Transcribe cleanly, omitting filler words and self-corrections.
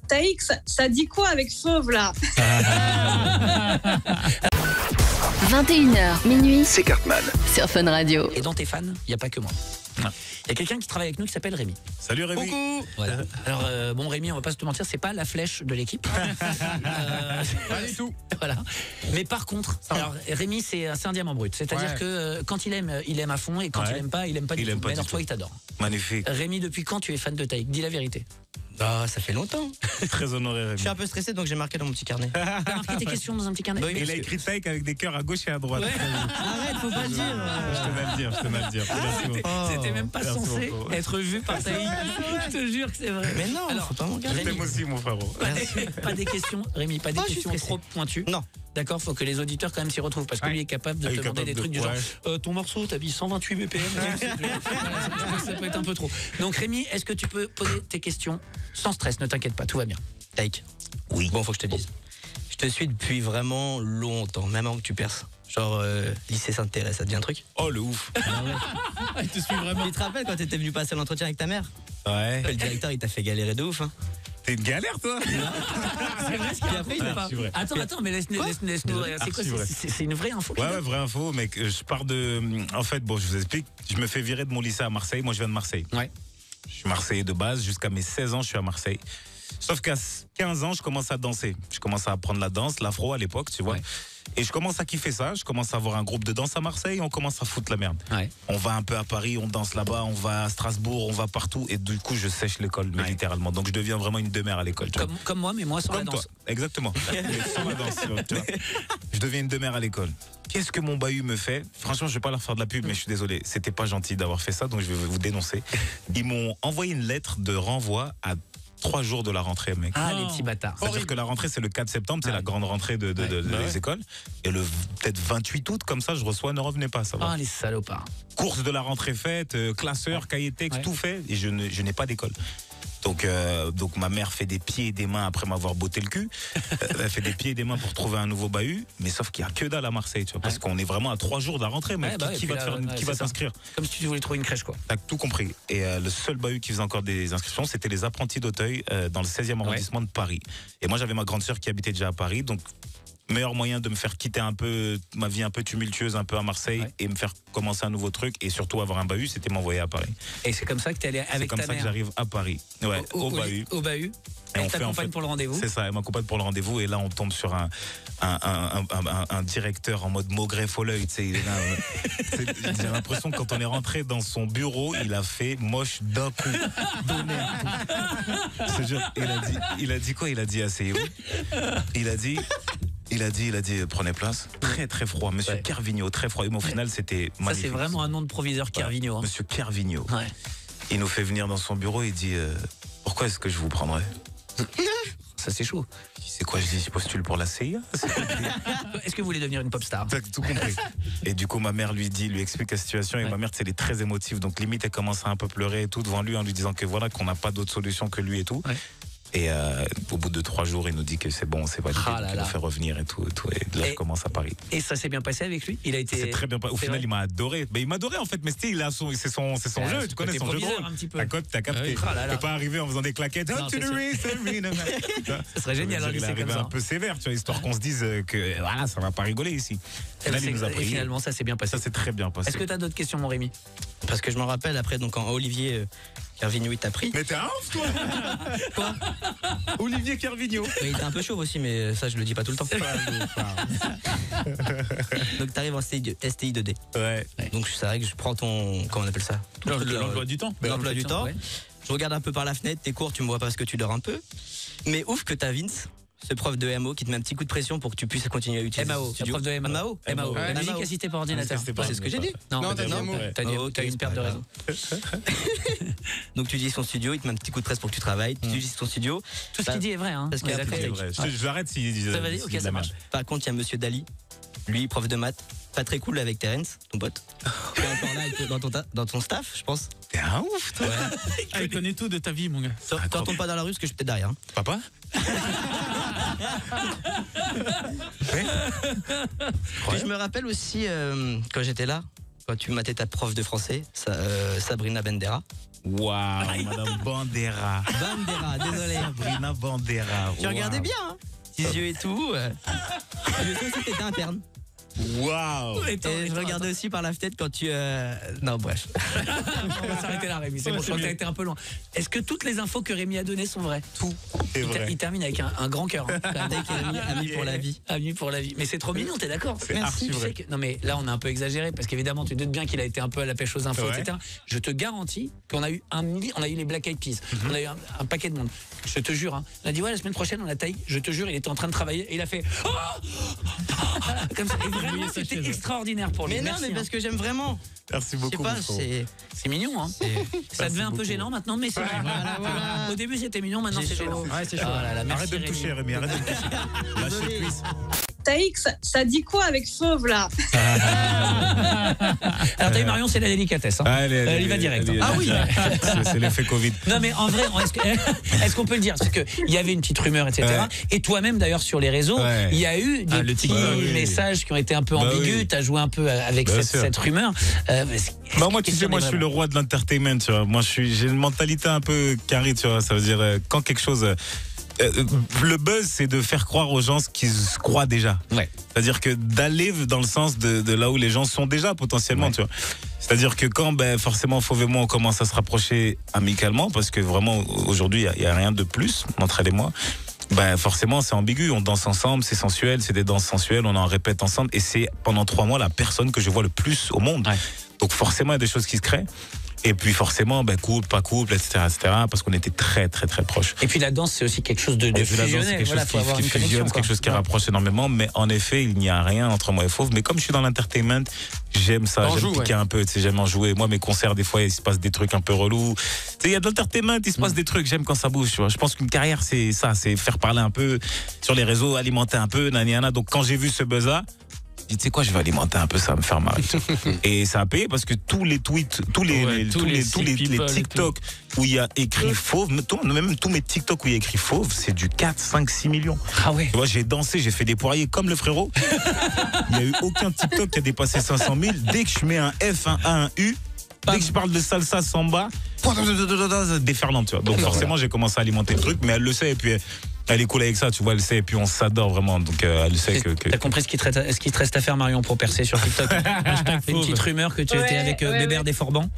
Taïk, ça dit quoi avec fauve là? 21h, minuit, C'est Cartman. sur Fun Radio. Et dans tes fans, il n'y a pas que moi. Non. Il y a quelqu'un qui travaille avec nous qui s'appelle Rémi. Salut Rémi. Coucou. Voilà. Alors bon Rémi, on va pas se te mentir, c'est pas la flèche de l'équipe. Pas du tout. Voilà. Mais par contre, alors Rémi c'est un diamant brut. C'est-à-dire Ouais. que quand il aime à fond, et quand Ouais. il aime pas du Il tout. aime pas Mais du alors tout. toi, il t'adore. Magnifique. Rémi, depuis quand tu es fan de Taïk? Dis la vérité. Bah, ça fait longtemps. Très honoré Je Rémi. suis un peu stressé, donc j'ai marqué dans mon petit carnet. T'as marqué tes questions dans un petit carnet? Bah oui, Il a écrit Taïk avec des cœurs à gauche et à droite. Ouais. Arrête, faut pas le dire. Je tenais à le dire. Merci beaucoup. C'était même pas Merci censé beaucoup. être vu par Taïk. Je te jure que c'est vrai. Mais non, Alors, faut pas m'en Je garder. t'aime aussi mon frérot. Pas des questions, Rémi, pas des Oh, je suis questions stressé. trop pointues. Non. D'accord, faut que les auditeurs quand même s'y retrouvent parce que lui est capable de Ah, il te est demander capable des trucs de- du genre ouais. ton morceau t'habilles 128 BPM. Voilà, ça peut être un peu trop. Donc Rémi, est-ce que tu peux poser tes questions sans stress? Ne t'inquiète pas, tout va bien. Taïk. Oui. Bon, faut que je te dise. Je te suis depuis vraiment longtemps, même avant que tu perces. Genre, lycée Sainte-Thérèse, ça te dit un truc? Oh le ouf. Il te suit vraiment. Tu te rappelles quand t'étais venu passer l'entretien avec ta mère? Ouais. Le directeur, il t'a fait galérer de ouf, hein. T'es une galère toi. C'est vrai ce qu'il a fait, il a pas- c'est vrai. Attends, mais laisse-nous. C'est quoi? Archi vrai. C'est une vraie info. Ouais, vraie info, mec. Je pars de. En fait, bon, je vous explique. Je me fais virer de mon lycée à Marseille. Moi, je viens de Marseille. Ouais. Je suis Marseillais de base. Jusqu'à mes 16 ans, je suis à Marseille. Sauf qu'à 15 ans, je commence à danser. Je commence à apprendre la danse, l'afro à l'époque, tu vois. Ouais. Et je commence à kiffer ça. Je commence à avoir un groupe de danse à Marseille. On commence à foutre la merde. Ouais. On va un peu à Paris, on danse là-bas, on va à Strasbourg, on va partout. Et du coup, je sèche l'école, mais Ouais. littéralement. Donc, je deviens vraiment une demeure à l'école. tu vois. Comme moi, mais moi sans la Comme danse. toi, exactement. Mais sans la danse, tu vois. Je deviens une demeure à l'école. Qu'est-ce que mon bahut me fait? Franchement, je vais pas leur faire de la pub, mais je suis désolé. C'était pas gentil d'avoir fait ça, donc je vais vous dénoncer. Ils m'ont envoyé une lettre de renvoi à 3 jours de la rentrée, mec. Ah, les petits bâtards. C'est-à-dire que la rentrée, c'est le 4 septembre, c'est Ouais. la grande rentrée de les écoles. Et le peut-être 28 août, comme ça, je reçois, ne revenez pas, ça va. Ah, les salopards. Course de la rentrée faite, classeur, cahier texte, Ouais. tout fait, et je n'ai pas d'école. Donc ma mère fait des pieds et des mains après m'avoir botté le cul. Elle fait des pieds et des mains pour trouver un nouveau bahut, mais sauf qu'il y a que dalle à Marseille, tu vois, parce Ouais. qu'on est vraiment à 3 jours de la rentrée, mec. Ouais, bah, qui et va puis te là, faire, ouais, qui va c'est ça. t'inscrire? Comme si tu voulais trouver une crèche, quoi. T'as tout compris. Et le seul bahut qui faisait encore des inscriptions, c'était les apprentis d'Auteuil dans le 16e arrondissement de Paris. Et moi, j'avais ma grande sœur qui habitait déjà à Paris, donc meilleur moyen de me faire quitter un peu ma vie un peu tumultueuse, un peu à Marseille, Ouais. et me faire commencer un nouveau truc, et surtout avoir un bahut, c'était m'envoyer à Paris. Et c'est comme ça que tu es allé C'est avec comme ta ça que mère j'arrive à Paris. Ouais, au bahut. Au bahut. Et Elle on fait, t'accompagne en fait, pour le rendez-vous. C'est ça, elle m'accompagne pour le rendez-vous, et là on tombe sur un directeur en mode Maugrey Folleuil, tu sais, il est là, j'ai l'impression que quand on est rentré dans son bureau, il a fait moche d'un coup, donné un coup. Je te jure, il a dit quoi? Il a dit assez où? Il a dit prenez place. Très très froid, monsieur Ouais. Kervigno, très froid. Et au final c'était Ça, magnifique. c'est vraiment un nom de proviseur Kervigno. Hein. Monsieur Kervigno. Ouais. Il nous fait venir dans son bureau, il dit pourquoi est-ce que je vous prendrais? Ça, c'est chaud. Je dis, c'est quoi? Je dis je postule pour la CIA. Est-ce que vous voulez devenir une pop star? T'as tout compris. Et du coup, ma mère lui explique la situation. Et Ouais. ma mère, elle est très émotive. Donc, limite, elle commence à un peu pleurer et tout devant lui en lui disant que voilà, qu'on n'a pas d'autre solution que lui et tout. Ouais. Et au bout de 3 jours, il nous dit que c'est bon, c'est validé. Ah donc là il là. nous fait revenir et tout. Et là, Et- je commence à Paris. Et ça s'est bien passé avec lui? Il a été. C'est très bien. Au C'est final, vrai. il m'a adoré. Mais il m'a adoré en fait. Mais c'est c'est son Ah, jeu. c'est Tu connais côté son jeu de proviseur, rôle. un petit peu. T'as capté. Ah là là. Tu peux pas arriver en faisant des claquettes. Non, Up to c'est the sûr. race, arena. Ça serait génial, un Il est lycée arrivé comme ça. un peu sévère, tu vois, histoire qu'on se dise que voilà, ça va pas rigoler ici. Et là, il nous a Et pris. finalement, ça s'est bien passé. Ça s'est très bien passé. Est-ce que tu as d'autres questions, mon Rémi? Parce que je me rappelle après, donc quand Olivier Kervigno il t'a pris. Mais t'es un ouf, toi. Quoi? Olivier Kervigno. Il était un peu chauve aussi, mais ça je le dis pas tout le temps. Donc t'arrives en STI 2D. Ouais. Donc c'est vrai que je prends ton, comment on appelle ça? L'emploi du temps. L'emploi du temps. Ouais. Je regarde un peu par la fenêtre, tes cours, tu me vois pas parce que tu dors un peu. Mais ouf que t'as Vince, ce prof de MO qui te met un petit coup de pression pour que tu puisses continuer à utiliser MAO, ce la studio. prof de MAO. MAO. MAO. La Ouais. musique MAO. assistée par ordinateur. Assistée par C'est ce que j'ai dit. Non, Non, t'as t'as dit dit MAO. MAO. T'as une perte de raison. Donc tu utilises son studio, il te met un petit coup de presse pour que tu travailles, tu utilises ton studio. Tout ce qu'il dit est vrai, hein. Parce On est qu'après, d'accord. C'est vrai. Je l'arrête s'il Ça va dire, s'il ok, dit de ça la marche. merde. Par contre, il y a monsieur Dali, lui, prof de maths, pas très cool avec Terence, ton pote. Qui est encore là avec- dans ton staff, je pense. T'es un ouf, toi. Ah, il connaît tout de ta vie, mon gars. T'en tombes pas dans la rue, parce que je suis peut-être derrière. hein. Papa. Puis je me rappelle aussi, quand j'étais là, quand tu matais ta prof de français, Sabrina Bendera. Waouh, Madame Bandera. Bandera, désolé. Sabrina Bandera. Tu regardais bien, hein. Petits yeux et tout. Je sais aussi que t'étais interne. Waouh. Et je regardais aussi par la fenêtre quand tu... Non, bref. On va s'arrêter là, Rémi. C'est bon, je crois que t'as été un peu loin. Est-ce que toutes les infos que Rémi a données sont vraies? Tout. C'est vrai. Il termine avec un grand cœur. Hein, quand même. Ami pour la vie. Ami pour la vie. Mais c'est trop mignon, t'es d'accord? C'est archi Tu sais vrai. que- Non mais là on a un peu exagéré parce qu'évidemment tu te doutes bien qu'il a été un peu à la pêche aux infos, Ouais. etc. Je te garantis qu'on a eu on a eu les Black Eyed Peas, on a eu un paquet de monde. Je te jure, hein. On a dit ouais la semaine prochaine on a taille. Je te jure, il était en train de travailler et il a fait oh comme ça. Et vraiment c'était extraordinaire pour lui. Mais non, Merci, mais hein. parce que j'aime vraiment. Merci Je sais beaucoup. pas, mon frérot. C'est mignon, hein. Ça devient un peu gênant maintenant, mais c'est mignon. voilà. Au début c'était mignon, maintenant J'ai c'est chaud. gênant. Ouais, c'est chaud. Oh là là, merci, Arrête de me Rémi. toucher, Rémi, arrête de me toucher. Lâche les cuisses. Taïk, ça dit quoi avec Fauve là? Alors t'as eu Marion, c'est la délicatesse. Hein. Elle y va direct. Ah oui. C'est l'effet Covid. Non mais en vrai, est-ce qu'on peut le dire? Parce qu'il y avait une petite rumeur, etc. Ouais. Et toi-même d'ailleurs sur les réseaux, Ouais. il y a eu des le petits TikTok. Bah oui. messages qui ont été un peu Bah ambigus. oui. Tu as joué un peu avec Bien cette, sûr. cette rumeur. Bah moi tu sais, moi je suis le roi de l'entertainment, tu vois. Moi j'ai une mentalité un peu carré, tu vois. Ça veut dire quand quelque chose le buzz, c'est de faire croire aux gens ce qu'ils croient déjà. Ouais. C'est-à-dire que d'aller dans le sens de là où les gens sont déjà potentiellement, Ouais. tu vois. C'est-à-dire que quand forcément Fauve et moi on commence à se rapprocher amicalement, parce que vraiment aujourd'hui il y a rien de plus entre elle et moi. Forcément c'est ambigu, on danse ensemble, c'est sensuel, c'est des danses sensuelles, on en répète ensemble et c'est pendant 3 mois la personne que je vois le plus au monde. Ouais. Donc forcément il y a des choses qui se créent. Et puis forcément, couple, pas couple, etc., parce qu'on était très, très, très proches. Et puis la danse, c'est aussi quelque chose de Et puis la danse, c'est fusionnel. quelque Voilà, chose faut avoir qui une fusionne, connexion, c'est quelque quoi. chose qui Ouais. rapproche énormément. Mais en effet, il n'y a rien entre moi et Fauve. Mais comme je suis dans l'entertainment, j'aime ça, T'en j'aime joues, piquer un peu, tu sais, j'aime en jouer. Moi, mes concerts, des fois, il se passe des trucs un peu relous. Tu sais, il y a de l'entertainment, il se passe des trucs, j'aime quand ça bouge, tu vois. Je pense qu'une carrière, c'est ça, c'est faire parler un peu sur les réseaux, alimenter un peu, naniana. Donc quand j'ai vu ce buzz-là, je dis, tu sais quoi, je vais alimenter un peu ça, me faire marrer. Et ça a payé parce que tous les tweets, tous les TikTok où il y a écrit Fauve, même tous mes TikTok où il y a écrit Fauve, c'est du 4, 5, 6 millions. Ah ouais. Tu vois, j'ai dansé, j'ai fait des poiriers comme le frérot. Il n'y a eu aucun TikTok qui a dépassé 500 000. Dès que je mets un F, un A, un U, dès que je parle de salsa, samba, déferlante, tu vois. Donc forcément, j'ai commencé à alimenter le truc, mais elle le sait, et puis elle est cool avec ça, tu vois, elle sait, et puis on s'adore vraiment. Donc elle sait que... T'as compris ce qu'il te reste à faire, Marion, pour percer sur TikTok? Une petite rumeur que tu étais Ouais, avec ouais, Bébert ouais. des Forbans.